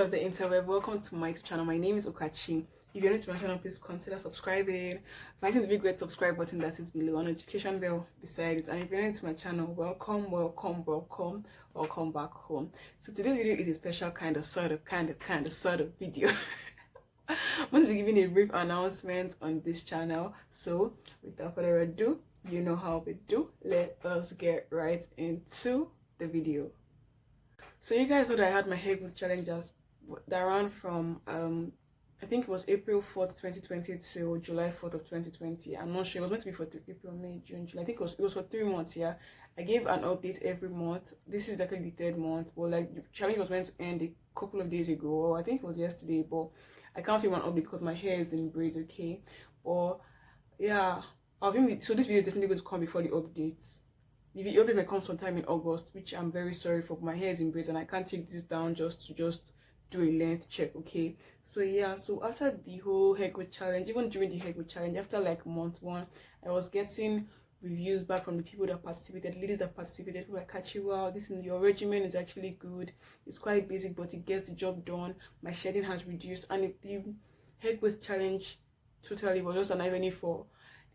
of the interweb, welcome to my YouTube channel. My name is Ukachi. If you're new to my channel, please consider subscribing, hitting the big red subscribe button that is below, a notification bell beside it. And if you're new to my channel, welcome back home. So today's video is a special kind of video. I'm going to be giving a brief announcement on this channel. So without further ado, you know how we do. Let us get right into the video. So you guys know that I had my hair growth challenge that ran from I think it was April 4th 2020 till July 4th of 2020. I'm not sure, it was meant to be for April, May, June, July. I think it was for 3 months. Yeah, I gave an update every month. This is actually the 3rd month, but like the challenge was meant to end a couple of days ago, or I think it was yesterday, but I can't film an update because my hair is in braids. Okay, but yeah, so this video is definitely going to come before the updates. The video update may come sometime in August, which I'm very sorry for. My hair is in braids and I can't take this down just to do a length check. Okay, so yeah, so after the whole hair growth challenge, even during the hair growth challenge, after like month 1, I was getting reviews back from the people that participated, ladies that participated, who like, Ukachi, wow, this in your regimen is actually good. It's quite basic, but it gets the job done. My shedding has reduced, and the hair growth challenge totally was just an avenue for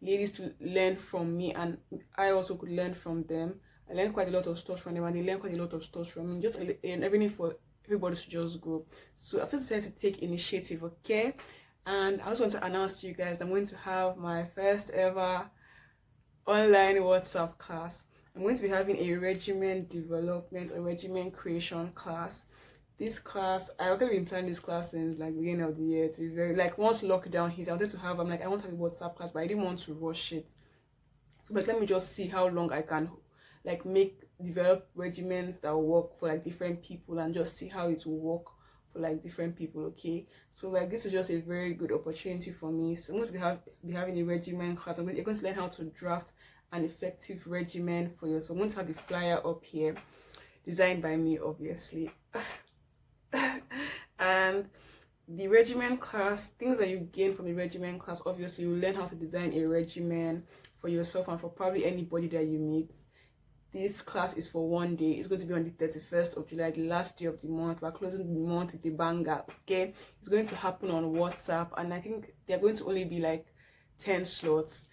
ladies to learn from me, and I also could learn from them. I learned quite a lot of stuff from them, and they learned quite a lot of stuff from me. Just an avenue for everybody to just grow. So I've decided to take initiative, okay? And I also want to announce to you guys that I'm going to have my first ever online WhatsApp class. I'm going to be having a regimen development or regimen creation class. This class, I actually been planning this class since like beginning of the year to be very, like, once lockdown hit, I wanted to have, I want to have a WhatsApp class, but I didn't want to rush it. So but let me just see how long I can like develop regimens that will work for like different people, and just see how it will work for like different people. Okay, so like this is just a very good opportunity for me. So I'm going to be having a regimen class. You're going to learn how to draft an effective regimen for yourself. I'm going to have the flyer up here, designed by me, obviously. And the regimen class, things that you gain from the regimen class, obviously you learn how to design a regimen for yourself and for probably anybody that you meet. This class is for 1 day. It's going to be on the 31st of July, the last day of the month. We're closing the month with a banger. Okay, it's going to happen on WhatsApp, and I think they're going to only be like 10 slots.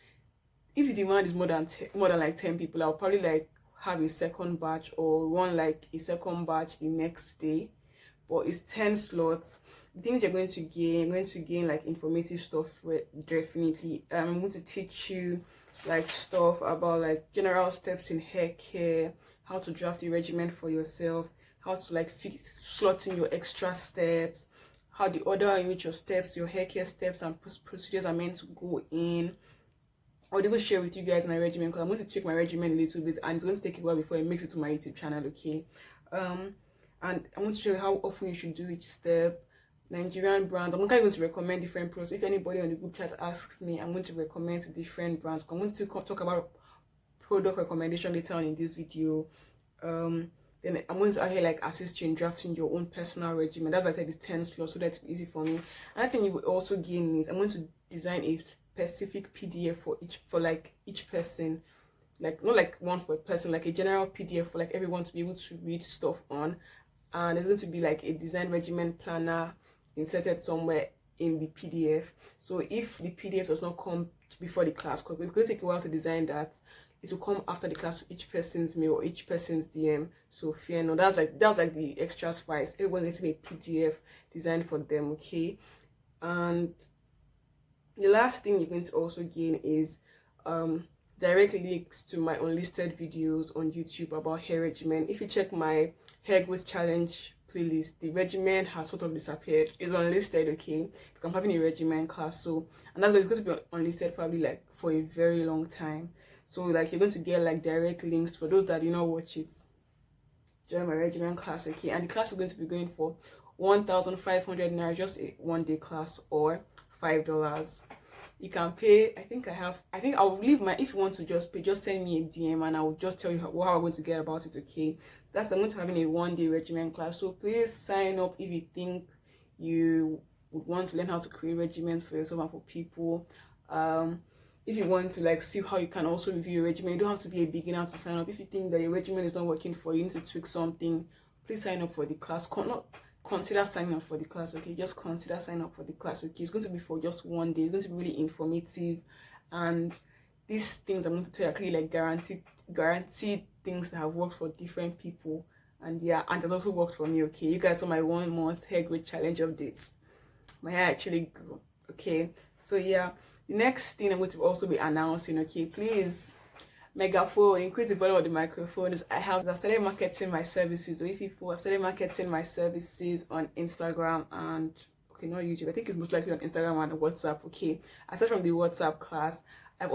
If the demand is more than like 10 people, I'll probably like have a second batch or run like a second batch the next day. But it's 10 slots. The things you're going to gain like informative stuff, definitely. I'm going to teach you like stuff about like general steps in hair care, how to draft a regimen for yourself, how to like slot in your extra steps, how the order in which your steps, your hair care steps and procedures are meant to go in. I'll even share with you guys my regimen, because I'm going to tweak my regimen a little bit, and it's going to take a while before it makes it to my YouTube channel. Okay, and I'm going to show you how often you should do each step. Nigerian brands, I'm going to recommend different products. If anybody on the group chat asks me, I'm going to recommend different brands. I'm going to talk about product recommendation later on in this video. Then I'm going to actually like assist you in drafting your own personal regimen. That's why I said it's 10 slots, so that's easy for me. And I think you will also gain is I'm going to design a specific PDF for each person, like not like one for a person, like a general PDF for like everyone to be able to read stuff on. And there's going to be like a design regimen planner inserted somewhere in the PDF. So if the PDF does not come before the class, because it's going to take a while to design that, it will come after the class with each person's mail or each person's DM. So fear no, that's like the extra spice. Everyone's getting a PDF designed for them. Okay, and the last thing you're going to also gain is direct links to my unlisted videos on YouTube about hair regimen. If you check my hair growth challenge playlist, the regimen has sort of disappeared. It's unlisted, okay? Because I'm having a regimen class, so and that's going to be unlisted probably like for a very long time. So like you're going to get like direct links for those that did not watch it. Join my regimen class, okay? And the class is going to be going for 1,500 naira, just a 1-day class, or $5. You can pay. I think I'll leave my, if you want to just pay, just send me a DM and I will just tell you how I'm going to get about it. Okay, so I'm going to having a 1-day regimen class, so please sign up if you think you would want to learn how to create regimens for yourself and for people. If you want to like see how you can also review your regimen, you don't have to be a beginner to sign up. If you think that your regimen is not working for you, you need to tweak something, please sign up for the class. consider signing up for the class, okay? Just consider signing up for the class, okay? It's going to be for just one day. It's going to be really informative, and these things I'm going to tell you are clearly like guaranteed things that have worked for different people, and yeah, and it has also worked for me, okay? You guys saw my 1 month hair growth challenge updates. My hair actually grew, okay? So yeah, the next thing I'm going to also be announcing, okay? Please, megaphone, increase the volume of the microphones. I've started marketing my services with people. I've started marketing my services on Instagram and, okay, not YouTube. I think it's most likely on Instagram and WhatsApp, okay? Aside from the WhatsApp class, I've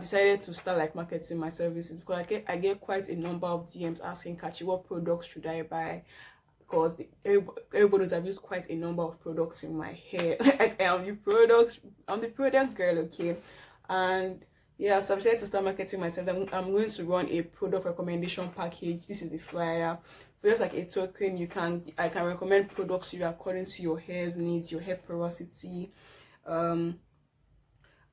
decided to start like marketing my services, because I get quite a number of DMs asking, Kachi, what products should I buy? Because everybody knows I've used quite a number of products in my hair. Like, I'm the product girl, okay? And yeah, so I've decided to start marketing myself. I'm going to run a product recommendation package. This is the flyer. For just like a token, I can recommend products to you according to your hair's needs, your hair porosity. And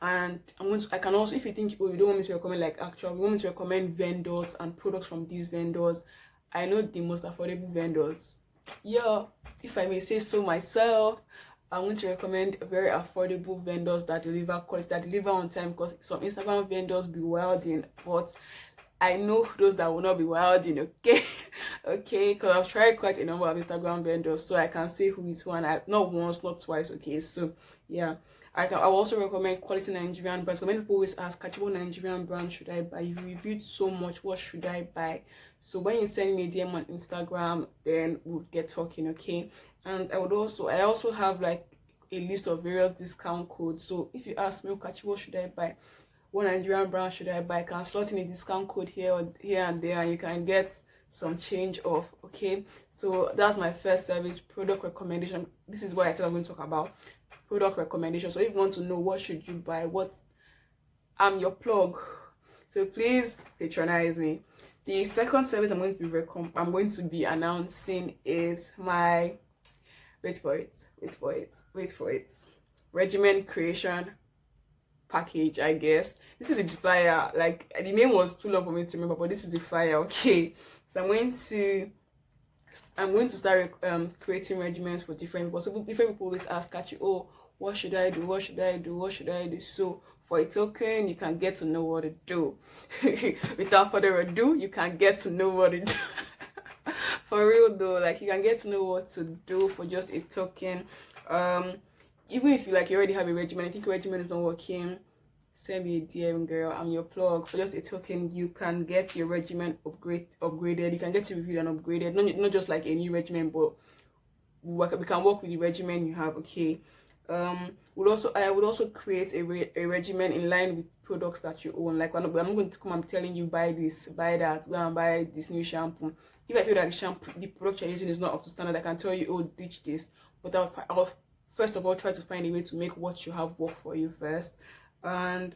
I can also, if you think, oh, you don't want me to recommend like you want me to recommend vendors and products from these vendors, I know the most affordable vendors. Yeah, if I may say so myself, I'm going to recommend very affordable vendors that deliver quality, that deliver on time, because some Instagram vendors be wilding, but I know those that will not be wilding, okay? Okay, because I've tried quite a number of Instagram vendors, so I can say who is who, and not once, not twice, okay? So yeah, I will also recommend quality Nigerian brands. So many people always ask, Kachi, what Nigerian brand should I buy? You've reviewed so much, what should I buy? So when you send me a DM on Instagram, then we'll get talking, okay? And I also have like a list of various discount codes. So if you ask me, Ukachi, what should I buy? What Nigerian brand should I buy? I can slot in a discount code here and there, and you can get some change off, okay? So that's my first service, product recommendation. This is what I said I'm going to talk about, product recommendation. So if you want to know what should you buy, I'm your plug. So please patronize me. The second service I'm going to be announcing is my wait for it regimen creation package, I guess. This is the flyer. Like, the name was too long for me to remember, but this is the flyer, okay? So I'm going to start creating regimens for different people. So different people always ask, Kachi, oh, what should I do? So for a token, you can get to know what to do. Without further ado, you can get to know what to do. For real though, like, you can get to know what to do for just a token. Even if you already have a regimen, I think regimen is not working, send me a DM, girl. I'm your plug. For just a token, you can get your regimen upgraded. You can get it reviewed and upgraded. Not just like a new regimen, but we can work with the regimen you have, okay? I would also create a regimen in line with products that you own. Like, I'm not going to come and telling you buy this, buy that, go and buy this new shampoo. If I feel that the product you're using is not up to standard, I can tell you, oh, ditch this. But I'll first of all try to find a way to make what you have work for you first. And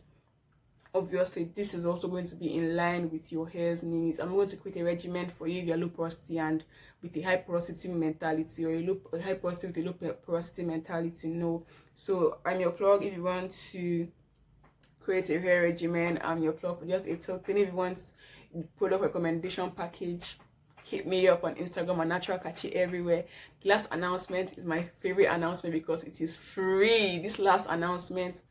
obviously this is also going to be in line with your hair's needs. I'm going to create a regimen for you if you're low porosity and with a high porosity mentality, or a high porosity with a low porosity mentality. No. So I'm your plug if you want to create a hair regimen. I'm your plug for just a token. If you want product recommendation package, hit me up on Instagram and Natural Kachi everywhere. The last announcement is my favorite announcement because it is free. This last announcement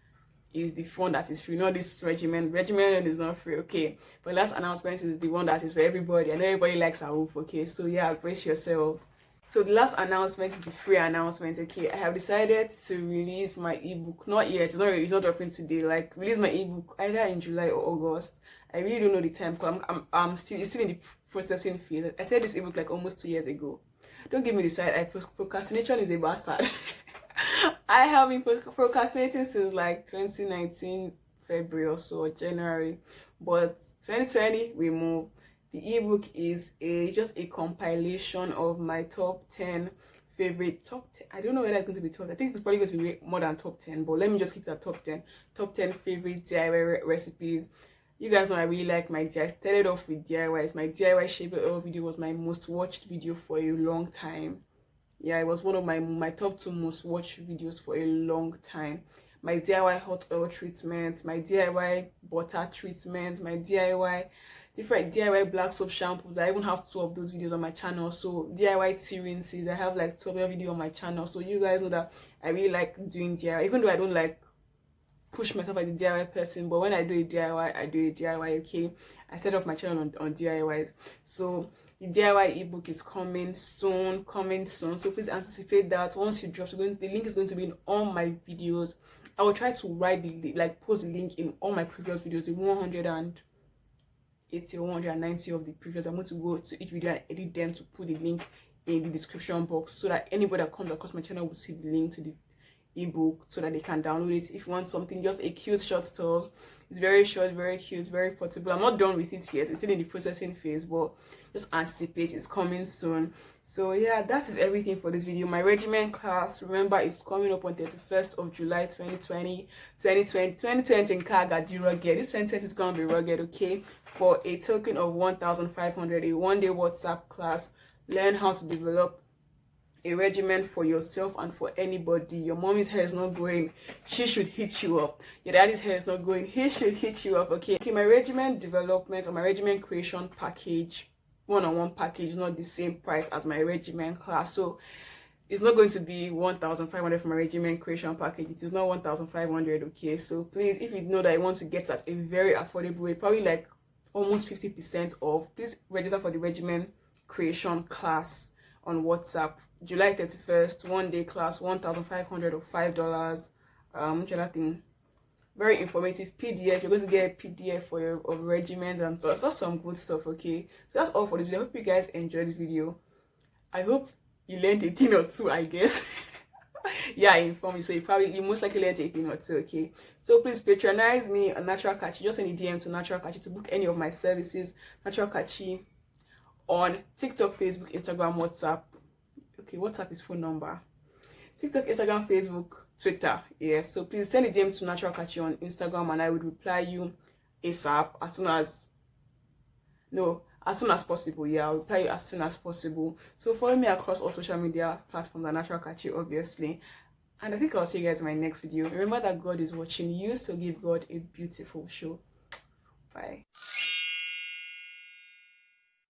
is the one that is free, not this regimen. Regimen is not free, okay? But last announcement is the one that is for everybody, and everybody likes a wolf, okay? So yeah, brace yourselves. So the last announcement is the free announcement, okay? I have decided to release my ebook. Not yet, it's not dropping today. Like, release my ebook either in July or August. I really don't know the time because it's still in the processing phase. I said this ebook like almost 2 years ago. Don't give me the side. Procrastination is a bastard. I have been procrastinating since like 2019 February or so, or January, but 2020 we move. The ebook is just a compilation of my top 10 favorite I don't know whether it's going to be top. I think it's probably going to be more than top 10, but let me just keep that top 10 favorite DIY recipes. You guys know I really like my DIY. I started off with DIYs. My DIY shape oil video was my most watched video for a long time. Yeah, it was one of my top 2 most watched videos for a long time. My DIY hot oil treatments, my DIY butter treatments, my DIY different DIY black soap shampoos. I even have 2 of those videos on my channel. So DIY tea rinses, I have like 2 other videos on my channel. So you guys know that I really like doing DIY, even though I don't like push myself as a DIY person, but when I do a DIY, I do a DIY. Okay, I set off my channel on DIYs. So the DIY ebook is coming soon, so please anticipate that. Once you drop, the link is going to be in all my videos. I will try to write post the link in all my previous videos, the 180 or 190 of the previous. I'm going to go to each video and edit them to put the link in the description box, so that anybody that comes across my channel will see the link to the ebook, so that they can download it. If you want something, just a cute short story. It's very short, very cute, very portable. I'm not done with it yet, it's still in the processing phase, but just anticipate, it's coming soon. So yeah, that is everything for this video. My regimen class, remember, it's coming up on 31st of July 2020 in Kaga rugged. This 2020 is gonna be rugged, okay? For a token of 1,500, a 1-day WhatsApp class. Learn how to develop a regimen for yourself and for anybody. Your mommy's hair is not growing, she should hit you up. Your daddy's hair is not growing, he should hit you up. Okay, my regimen development or my regimen creation package, one-on-one package, is not the same price as my regimen class. So it's not going to be 1,500 for my regimen creation package. It is not 1,500. Okay, so please, if you know that I want to get at a very affordable way, probably like almost 50% off, please register for the regimen creation class on WhatsApp. July 31st, 1-day class, 1,500 or $5. Which other thing? Very informative PDF. You're going to get a PDF for your regimens and so that's some good stuff. Okay, so that's all for this video. I hope you guys enjoyed this video. I hope you learned a thing or two, I guess. Yeah, I informed you, so you most likely learned a thing or two. Okay, so please patronize me on Natural Ukachi. Just send a DM to Natural Ukachi to book any of my services. Natural Ukachi on TikTok, Facebook, Instagram, WhatsApp. Okay, WhatsApp is phone number. TikTok, Instagram, Facebook, Twitter. Yeah, so please send a DM to Natural Ukachi on Instagram and I would reply you ASAP as soon as possible. Yeah, I'll reply you as soon as possible. So follow me across all social media platforms, Natural Ukachi, obviously. And I think I'll see you guys in my next video. Remember that God is watching you, so give God a beautiful show. Bye.